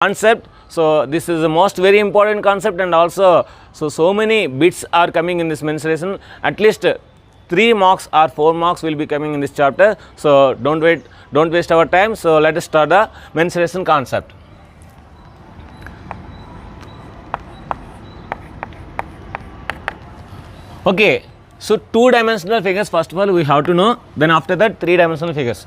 concept. So this is the most very important concept, and also so many bits are coming in this mensuration. At least 3 marks or 4 marks will be coming in this chapter. So don't waste our time. So let us start the mensuration concept. Okay, so 2-dimensional figures first of all we have to know, then after that 3-dimensional figures.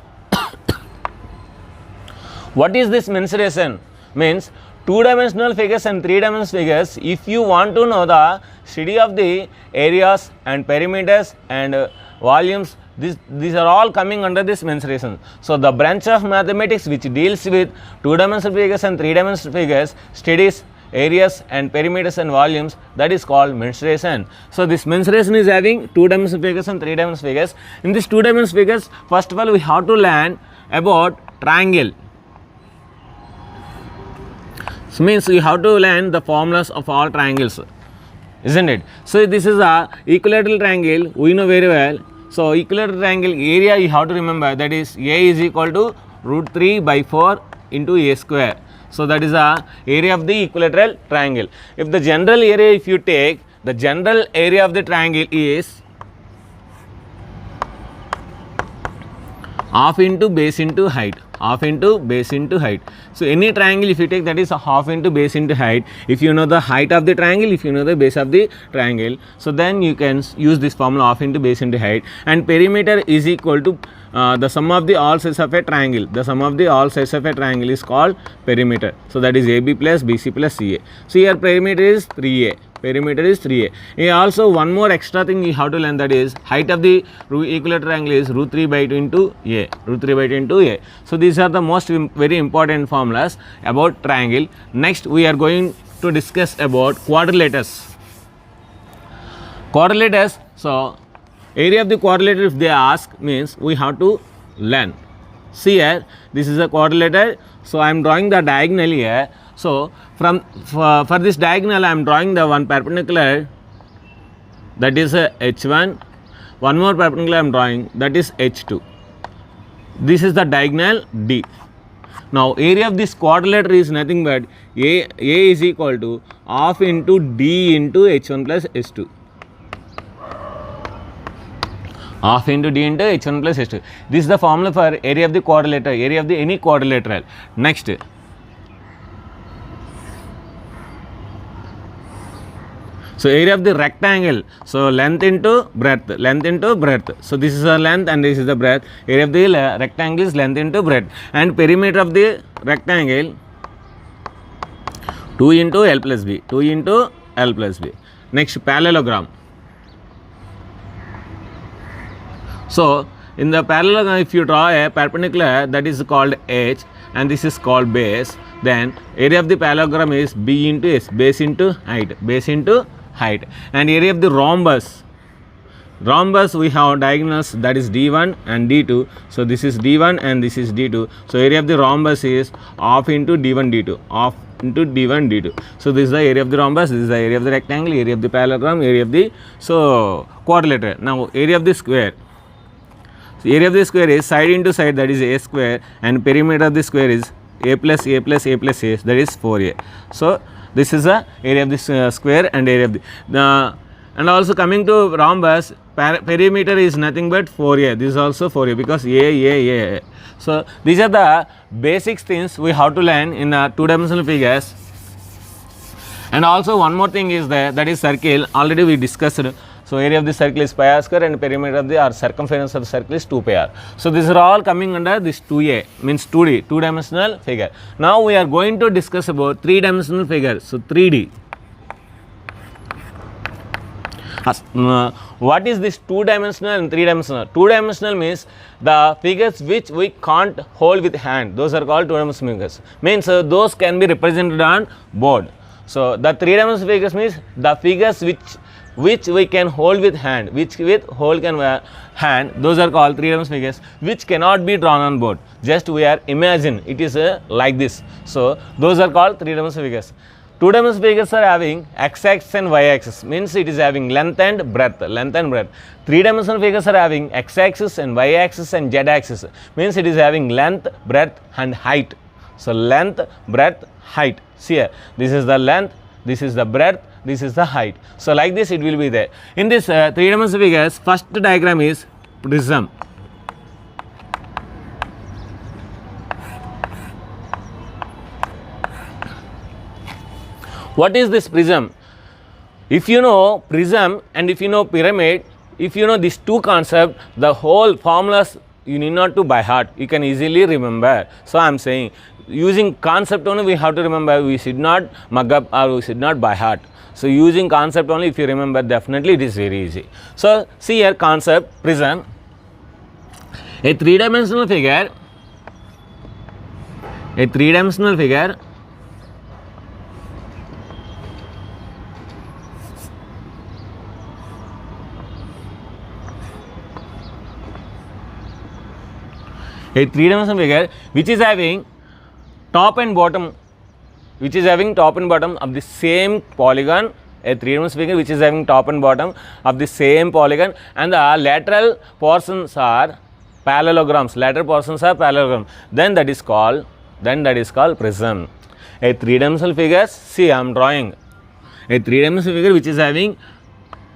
What is this mensuration? Means 2-dimensional figures and 3-dimensional figures. If you want to know the study of the areas and perimeters and volumes, these are all coming under this mensuration. So the branch of mathematics which deals with 2-dimensional figures and 3-dimensional figures studies areas and perimeters and volumes, that is called mensuration. So this mensuration is having 2-dimensional figures and 3-dimensional figures. In this 2-dimensional figures, first of all we have to learn about triangle. So means you have to learn the formulas of all triangles, isn't it? So this is a equilateral triangle, we know very well. So equilateral triangle area you have to remember, that is A is equal to √3/4 into A square. So that is the area of the equilateral triangle. If the general area, if you take, the general area of the triangle is half into base into height, half into base into height. So any triangle if you take, that is half into base into height. If you know the height of the triangle, if you know the base of the triangle, so then you can use this formula half into base into height. And perimeter is equal to the sum of the all sides of a triangle. The sum of the all sides of a triangle is called perimeter. So that is AB plus BC plus CA. So here perimeter is 3A. Perimeter is 3A. Here also one more extra thing you have to learn, that is height of the equilateral triangle is √3/2 into A. √3/2 into A. So these are the most very important formulas about triangle. Next we are going to discuss about quadrilaters. Quadrilaters, so area of the quadrilateral if they ask, means we have to learn. See here, this is a quadrilateral. So I am drawing the diagonal here. So for this diagonal I am drawing the one perpendicular, that is H1, one more perpendicular I am drawing, that is H2. This is the diagonal D. Now area of this quadrilateral is nothing but A is equal to half into D into H1 plus H2. Half into D into H1 plus H2. This is the formula for area of the quadrilateral, area of the any quadrilateral. Next, so area of the rectangle, so length into breadth, length into breadth. So this is the length and this is the breadth. Area of the rectangle is length into breadth. And perimeter of the rectangle 2 into L plus B, 2 into L plus B. Next, parallelogram. So in the parallelogram if you draw a perpendicular, that is called H and this is called base, then area of the parallelogram is B into S, base into height, base into height. And area of the rhombus, we have diagonals, that is D1 and D2. So this is D1 and this is D2. So area of the rhombus is half into D1 D2, half into D1 D2. So this is the area of the rhombus, this is the area of the rectangle, area of the parallelogram, area of the quadrilateral. Now area of the square. So area of the square is side into side, that is A square, and perimeter of the square is A plus A plus A plus A, that is 4A. So this is the area of this square and area of the and also coming to rhombus, perimeter is nothing but 4A. This is also 4A because A. So these are the basic things we have to learn in the 2-dimensional figures. And also one more thing is there, that is circle. Already we discussed. So area of the circle is pi r square and perimeter of the circumference of the circle is 2 pi r. So these are all coming under this 2A, means 2D, 2-dimensional figure. Now we are going to discuss about 3-dimensional figures. So 3D. What is this 2-dimensional and 3-dimensional? 2-dimensional means the figures which we can't hold with hand. Those are called 2-dimensional figures. Means those can be represented on board. So the 3-dimensional figures means the figures which we can hold with hand, which with hold can hand, those are called 3-dimensional figures, which cannot be drawn on board. Just we are imagine it is like this. So those are called 3-dimensional figures. 2-dimensional figures are having x-axis and y-axis, means it is having length and breadth, 3-dimensional figures are having x-axis and y-axis and z-axis, means it is having length, breadth and height. So length, breadth, height. See here, this is the length, this is the breadth, this is the height. So like this it will be there. In this three-dimensional figures, first diagram is prism. What is this prism? If you know prism and if you know pyramid, if you know these two concepts, the whole formulas you need not to by heart, you can easily remember. So I am saying using concept only we have to remember, we should not mug up or we should not by heart. So using concept only, if you remember, definitely it is very easy. So see here, concept prism, a three-dimensional figure, a three-dimensional figure which is having top and bottom, of the same polygon, a three-dimensional figure which is having top and bottom of the same polygon, and the lateral portions are parallelograms, then that is called prism. A three-dimensional figure, see I am drawing a three-dimensional figure which is having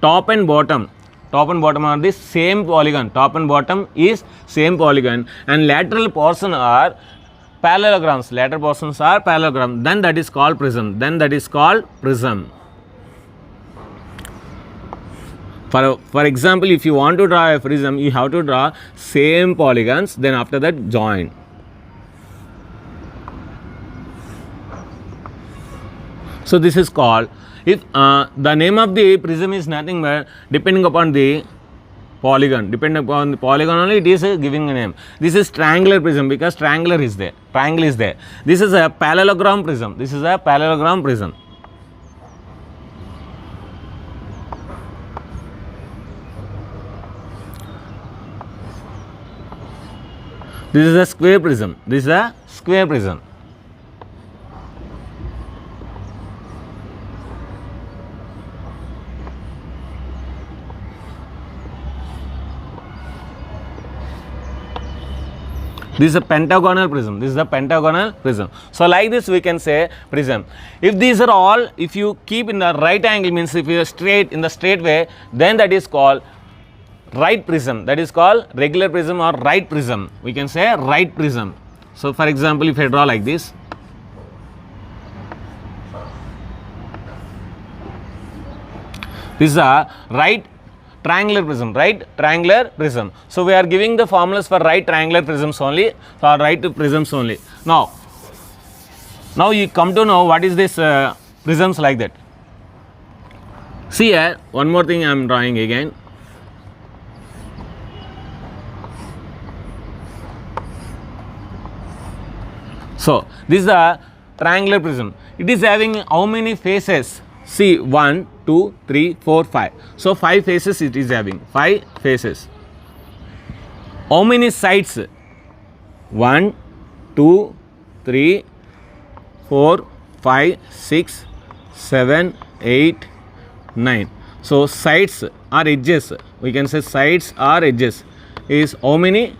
top and bottom are the same polygon, top and bottom is same polygon, and lateral portion are parallelograms, then that is called prism. For example, if you want to draw a prism, you have to draw same polygons, then after that join. So this is called, if the name of the prism is nothing but depending upon the polygon, only it is giving a name. This is triangular prism because triangle is there. This is a parallelogram prism. This is a square prism. This is a pentagonal prism. So like this we can say prism. If these are all, if you keep in the right angle, means if you are straight in the straight way, then that is called right prism. That is called regular prism or right prism. We can say right prism. So for example, if I draw like this, this is a right triangular prism. So we are giving the formulas for right triangular prisms only, Now you come to know what is this prisms like that. See here, one more thing I am drawing again. So this is a triangular prism. It is having how many faces? See, 1, 2, 3, 4, 5. So 5 faces it is having. 5 faces. How many sides? 1, 2, 3, 4, 5, 6, 7, 8, 9. So sides or edges. We can say sides or edges is how many?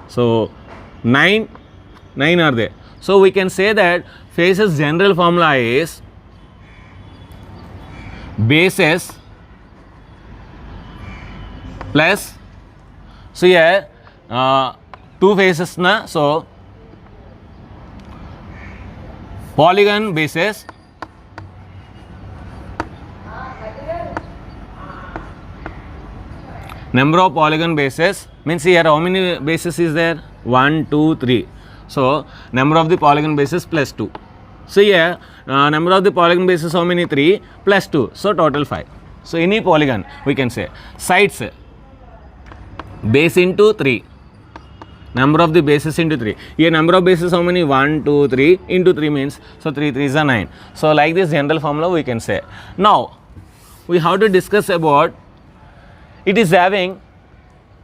So 9 are there. So we can say that faces general formula is bases plus, so here 2 faces na, so polygon bases number of polygon bases, means here how many bases is there? 1, 2, 3. So number of the polygon bases plus 2. So here number of the polygon bases how many? 3 plus 2. So total 5. So any polygon we can say. Sides base into 3. Number of the bases into 3. Here number of bases how many? 1, 2, 3 into 3 means, so 3 3s are 9. So like this general formula we can say. Now we have to discuss about, it is having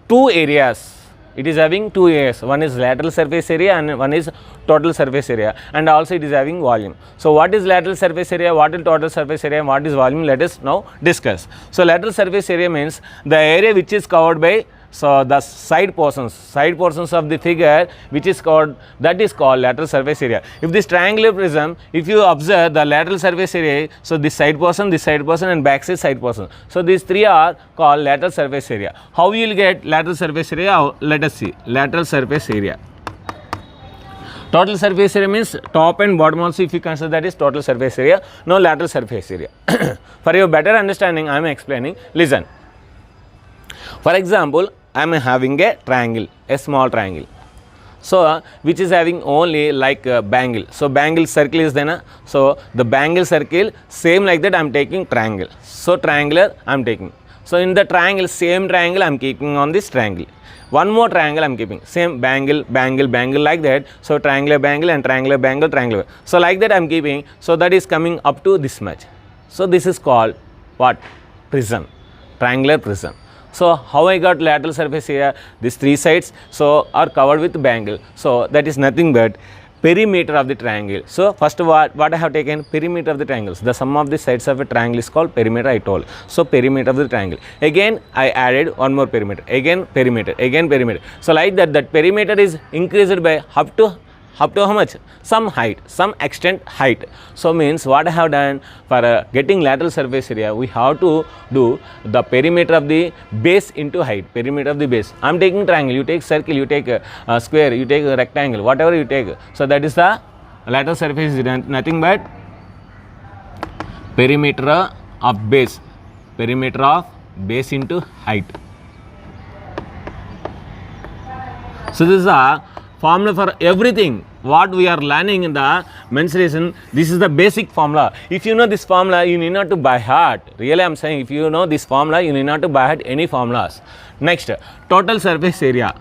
2 areas. One is lateral surface area and one is total surface area, and also it is having volume. So what is lateral surface area, what is total surface area, and what is volume? Let us now discuss. So lateral surface area means the area which is covered by so the side portions of the figure which is called, that is called lateral surface area. If this triangular prism, if you observe the lateral surface area, so this side portion and backside side portion, so these three are called lateral surface area. How you will get lateral surface area? Let us see. Lateral surface area, total surface area means top and bottom also, if you consider, that is total surface area. Now lateral surface area. For your better understanding I am explaining, listen. For example, I am having a triangle, a small triangle, so which is having only like a bangle. So bangle circle is then, so the bangle circle same like that I am taking triangle. So triangular I am taking. So in the triangle, same triangle I am keeping on this triangle. One more triangle I am keeping, same bangle like that. So triangular bangle and triangular bangle, triangular. So like that I am keeping. So that is coming up to this much. So this is called what? Prism, triangular prism. So how I got lateral surface area? These three sides so are covered with bangle. So that is nothing but perimeter of the triangle. So first what I have taken? Perimeter of the triangles. The sum of the sides of a triangle is called perimeter, I told. So perimeter of the triangle. Again I added one more perimeter. Again perimeter. Again perimeter. So like that, that perimeter is increased by up to how much? Some height, some extent height. So means what I have done, for getting lateral surface area, we have to do the perimeter of the base into height. Perimeter of the base. I am taking triangle, you take circle, you take a square, you take a rectangle, whatever you take. So that is the lateral surface area, nothing but perimeter of base. Perimeter of base into height. So this is a formula for everything what we are learning in the mensuration. This is the basic formula. If you know this formula, you need not to by heart. Really I am saying, if you know this formula, you need not to by heart any formulas. Next, total surface area.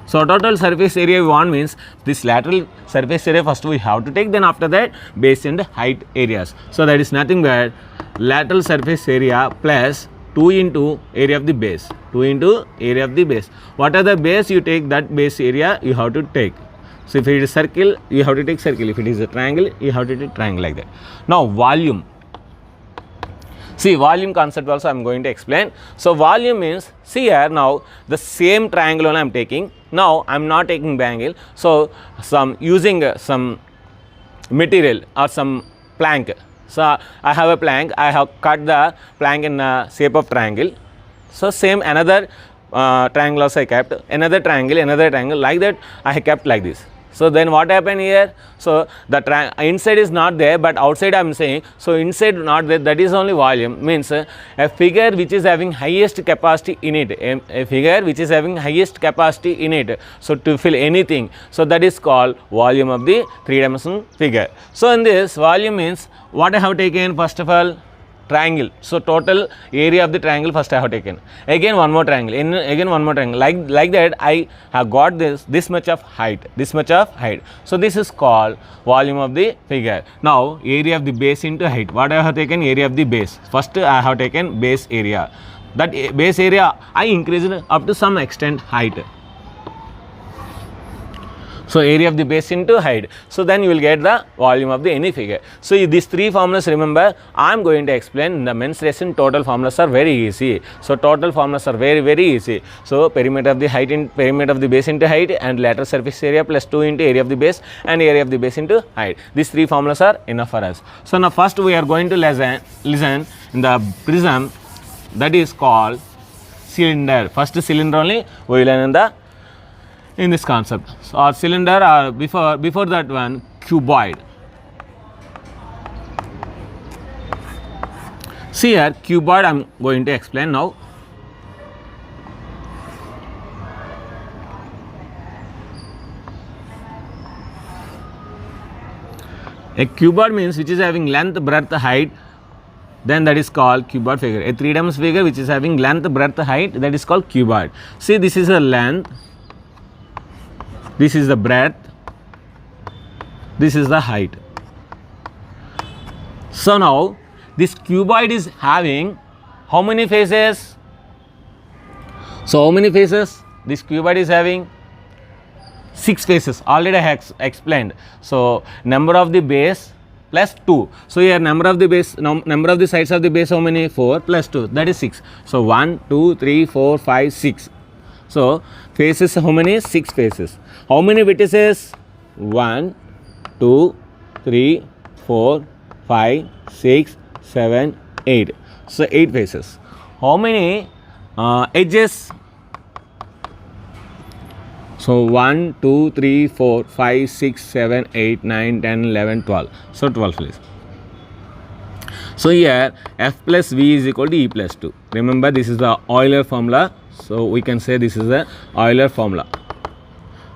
So total surface area we want means this lateral surface area first we have to take, then after that base and height areas. So that is nothing but lateral surface area plus 2 into area of the base. 2 into area of the base. What are the base you take, that base area you have to take. So if it is circle, you have to take circle. If it is a triangle, you have to take triangle, like that. Now volume. See, volume concept also I am going to explain. So volume means, see here now the same triangle only I am taking. Now I am not taking bangle. So some using some material or some plank. So I have a plank, I have cut the plank in the shape of triangle. So same another triangle also I kept, another triangle, like that I have kept like this. So then what happened here? So the inside is not there, but outside I am saying, so inside not there, that is only volume, means a figure which is having highest capacity in it, a figure which is having highest capacity in it, so to fill anything, so that is called volume of the three-dimensional figure. So in this volume means what I have taken, first of all triangle. So total area of the triangle first I have taken. Again one more triangle, again one more triangle, like that I have got this much of height, So this is called volume of the figure. Now area of the base into height. What I have taken? Area of the base. First I have taken base area. That base area I increased up to some extent height. So area of the base into height. So then you will get the volume of the any figure. So these three formulas, remember, I am going to explain. The mensuration total formulas are very easy. So total formulas are very easy. So perimeter of the height in perimeter of the base into height, and lateral surface area plus 2 into area of the base and area of the base into height. These three formulas are enough for us. So now first we are going to listen in the prism, that is called cylinder. First cylinder only we will learn in this concept. So our cylinder, before that one, cuboid. See here, cuboid I am going to explain now. A cuboid means which is having length, breadth, height, then that is called cuboid figure. A three-dimensional figure which is having length, breadth, height, that is called cuboid. See, this is a length, this is the breadth, this is the height. So now this cuboid is having how many faces? So how many faces? This cuboid is having 6 faces. Already I have explained. So number of the base plus 2. So here number of the base, number of the sides of the base how many? 4 plus 2, that is 6. So 1, 2, 3, 4, 5, 6. So faces, how many? 6 faces. How many vertices? 1, 2, 3, 4, 5, 6, 7, 8. So 8 faces. How many edges? So 1, 2, 3, 4, 5, 6, 7, 8, 9, 10, 11, 12. So 12 faces. So here f plus v is equal to e plus 2. Remember, this is the Euler formula. So we can say this is the Euler formula.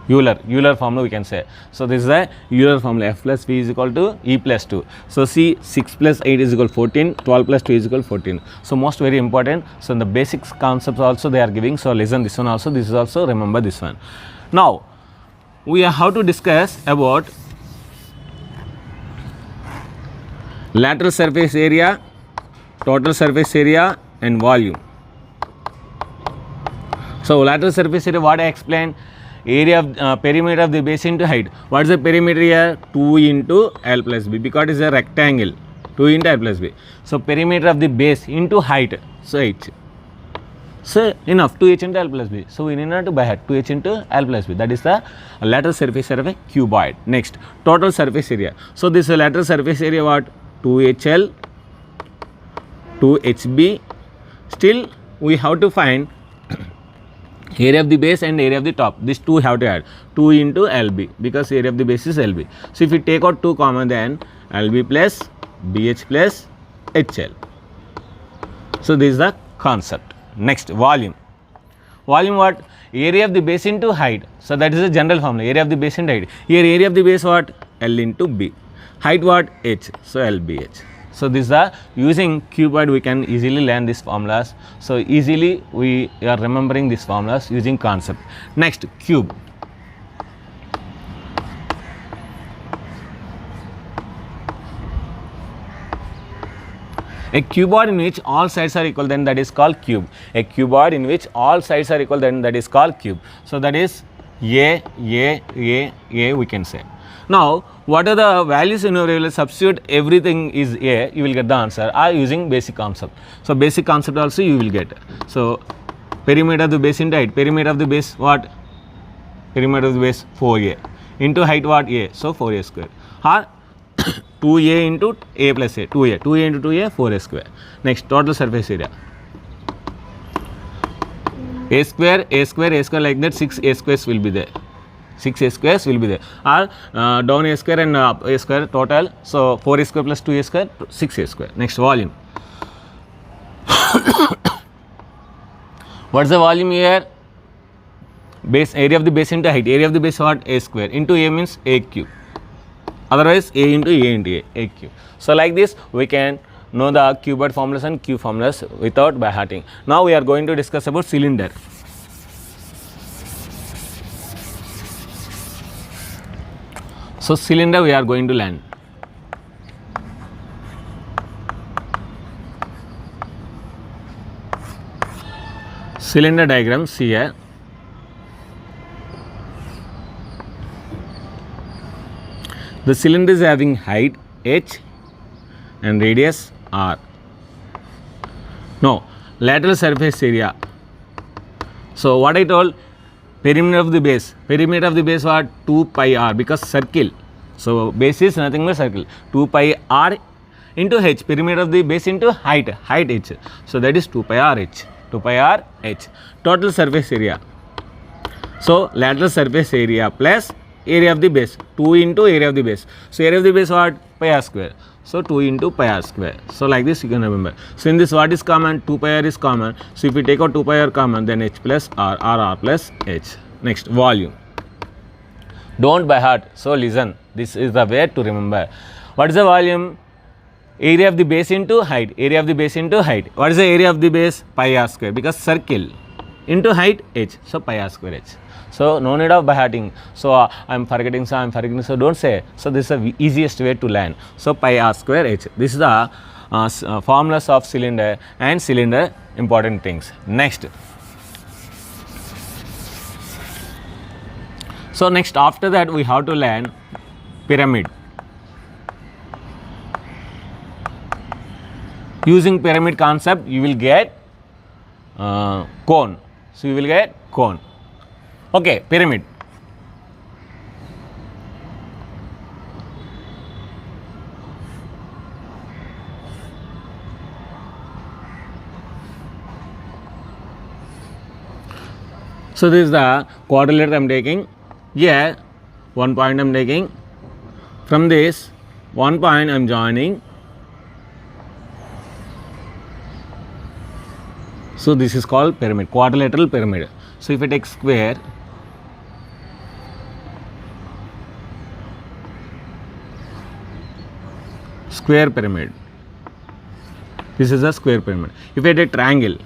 Euler formula we can say. So this is the Euler formula. F plus v is equal to e plus 2. So see, 6 plus 8 is equal to 14. 12 plus 2 is equal to 14. So most very important. So in the basics concepts also they are giving. So listen this one also. This is also, remember this one. Now we have to discuss about lateral surface area, total surface area and volume. So lateral surface area, what I explained, area of perimeter of the base into height. What is the perimeter here? 2 into L plus B, because it is a rectangle. 2 into L plus B. So perimeter of the base into height. So h. So enough, 2h into L plus B. So we need not to by heart, 2h into L plus B. That is the lateral surface area of a cuboid. Next, total surface area. So this lateral surface area what? 2HL, 2HB. Still we have to find area of the base and area of the top. These two have to add 2 into LB, because area of the base is LB. So if we take out 2 common, then LB plus BH plus HL. So this is the concept. Next, volume. Volume what? Area of the base into height. So that is the general formula. Area of the base into height. Here area of the base what? L into B. Height what? H. So LBH. So this is the, using cuboid we can easily learn these formulas. So easily we are remembering these formulas using concept. Next, cube. A cuboid in which all sides are equal, then that is called cube. A cuboid in which all sides are equal, then that is called cube. So that is A we can say. Now what are the values in your will substitute everything is A, you will get the answer, or using basic concept. So basic concept also you will get. So perimeter of the base into height. Perimeter of the base what? Perimeter of the base 4A into height what? A. So 4A square. Or 2A into A plus A, 2A into 2A, 4A square. Next, total surface area. A square like that, 6A squares will be there. 6A squares will be there. Or down A square and up A square total. So 4A square plus 2A square, 6A square. Next, volume. What is the volume here? Base, area of the base into height. Area of the base what? A square. Into A means A cube. Otherwise A into A cube. So like this we can know the cuboid formulas and cube formulas without by hearting. Now we are going to discuss about cylinder. So cylinder we are going to learn. Cylinder diagram, see here. The cylinder is having height h and radius r. No, lateral surface area. So what I told, perimeter of the base. Perimeter of the base what? 2 pi r, because circle. So base is nothing but circle. 2 pi r into h. Perimeter of the base into height h. So that is 2 pi r h. 2 pi r h. Total surface area. So lateral surface area plus area of the base, 2 into area of the base. So area of the base what? Pi r square. So 2 into pi r square. So like this you can remember. So in this what is common? 2 pi r is common. So if we take out 2 pi r common, then h plus r plus h. Next, volume. Don't by heart. So listen, this is the way to remember. What is the volume? Area of the base into height. Area of the base into height. What is the area of the base? Pi r square, because circle into height h. So pi r square h. So no need of by hearting. So I am forgetting, so don't say. So this is the easiest way to learn. So pi r square h. This is the formulas of cylinder and cylinder important things. Next. So next, after that we have to learn pyramid. Using pyramid concept you will get cone. So you will get cone. Okay, pyramid. So this is the quadrilateral I am taking. Here 1 point I am taking. From this 1 point I am joining. So this is called pyramid, quadrilateral pyramid. So if I take square, square pyramid. This is a square pyramid. If I take triangle,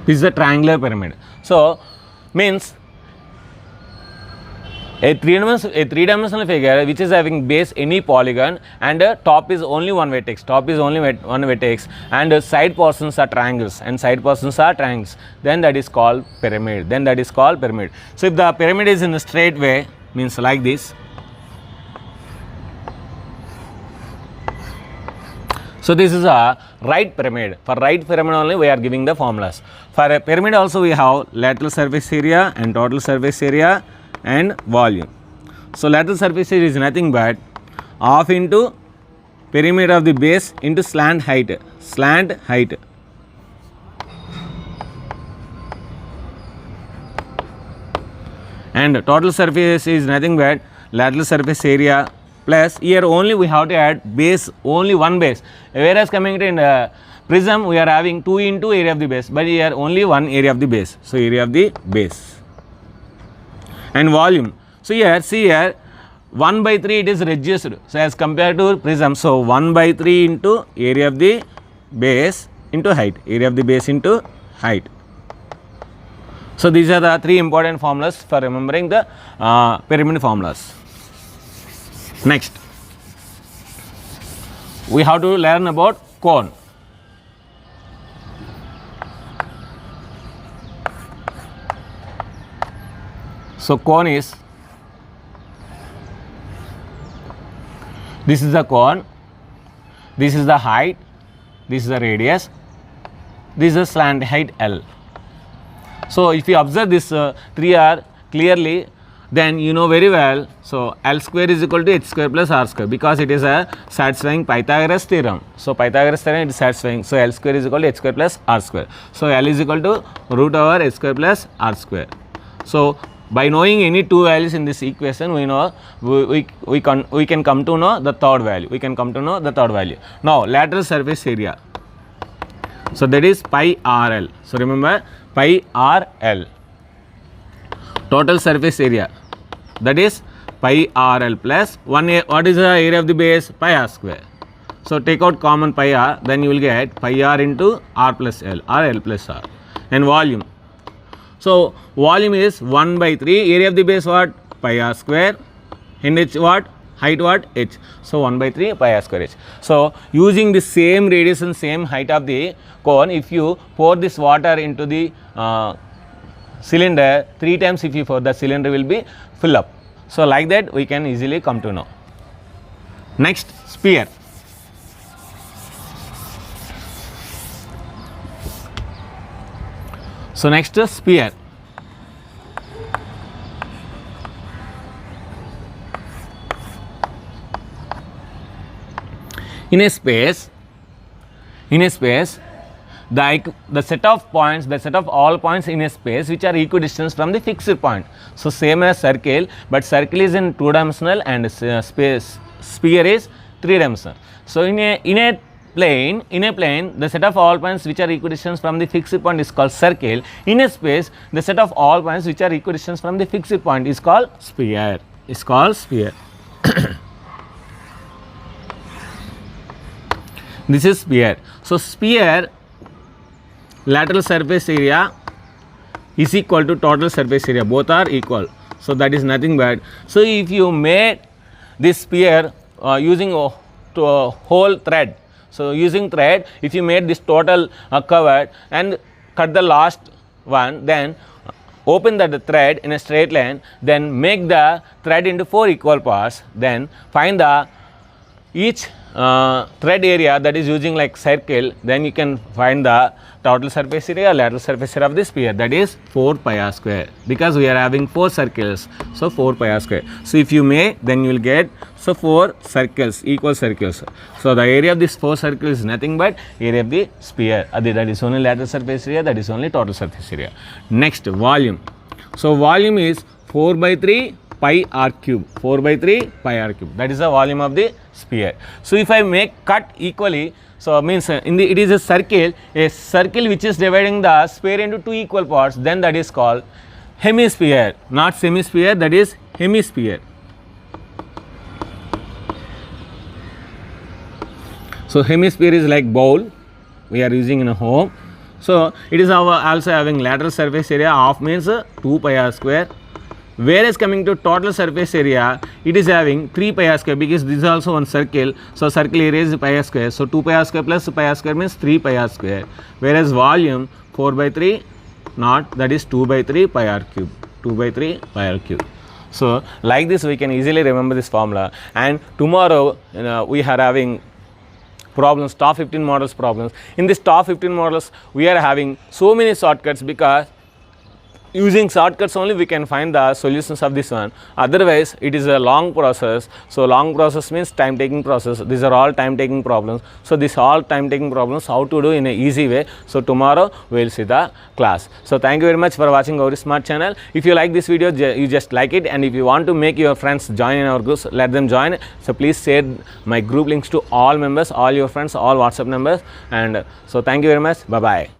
this is a triangular pyramid. So means a three-dimensional figure which is having base any polygon and top is only one vertex, and side portions are triangles, then that is called pyramid. So if the pyramid is in a straight way, means like this. So this is a right pyramid. For right pyramid only we are giving the formulas. For a pyramid also we have lateral surface area and total surface area and volume. So lateral surface area is nothing but half into perimeter of the base into slant height. And total surface is nothing but lateral surface area plus, here only we have to add base, only one base, whereas coming to in prism we are having 2 into area of the base, but here only one area of the base. So area of the base and volume. So here see here 1 by 3 it is reduced, so as compared to prism, so 1 by 3 into area of the base into height, So these are the 3 important formulas for remembering the pyramid formulas. Next, we have to learn about cone. So cone is, this is the cone, this is the height, this is the radius, this is the slant height L. So if you observe this 3R clearly, then you know very well. So L square is equal to h square plus r square, because it is a satisfying Pythagoras theorem. So Pythagoras theorem is satisfying. So L square is equal to h square plus r square. So L is equal to root over h square plus r square. So by knowing any two values in this equation, we know we can come to know the third value. Now lateral surface area. So that is pi RL. So remember pi RL. Total surface area, that is pi RL plus 1 a. What is the area of the base? Pi r square. So take out common pi r, then you will get pi r into r plus L, or L plus r. And volume. So volume is 1 by 3. Area of the base what? Pi r square. And h what? Height what? H. So 1 by 3 pi r square h. So using the same radius and same height of the cone, if you pour this water into the cylinder 3 times, if you pour, the cylinder will be fill up. So like that we can easily come to know. Next, sphere. So next is sphere. In a space, the set of points, the set of all points in a space which are equidistant from the fixed point. So same as circle, but circle is in 2-dimensional and sphere is 3-dimensional. So in a plane, the set of all points which are equidistant from the fixed point is called circle. In a space, the set of all points which are equidistant from the fixed point is called sphere. This is sphere. So sphere lateral surface area is equal to total surface area, both are equal. So that is nothing but, so if you made this sphere using a whole thread, so using thread, if you made this total covered and cut the last one, then open the thread in a straight line, then make the thread into 4 equal parts, then find the each thread area that is using like circle, then you can find the total surface area, lateral surface area of the sphere, that is 4 pi r square, because we are having 4 circles, so 4 pi r square. So if you may, then you will get, so 4 circles, equal circles. So the area of this 4 circles is nothing but area of the sphere, that is only lateral surface area, that is only total surface area. Next, volume. So volume is 4 by 3 pi r cube, 4 by 3 pi r cube, that is the volume of the sphere. So if I make cut equally, so means it is a circle which is dividing the sphere into 2 equal parts, then that is called hemisphere, not semisphere, that is hemisphere. So hemisphere is like bowl we are using in a home. So it is also having lateral surface area, half means 2 pi r square. Whereas coming to total surface area, it is having 3 pi r square, because this is also one circle. So circle area is pi r square. So 2 pi r square plus pi r square means 3 pi r square. Whereas volume 4 by 3 not, that is 2 by 3 pi r cube. 2 by 3 pi r cube. So like this we can easily remember this formula. And tomorrow we are having problems, top 15 models problems. In this top 15 models we are having so many shortcuts, because using shortcuts only we can find the solutions of this one. Otherwise it is a long process. So long process means time taking process. These are all time taking problems. So these all time taking problems how to do in a easy way. So tomorrow we will see the class. So thank you very much for watching our smart channel. If you like this video, you just like it, and if you want to make your friends join in our groups, let them join. So please share my group links to all members, all your friends, all WhatsApp numbers. And so thank you very much. Bye bye.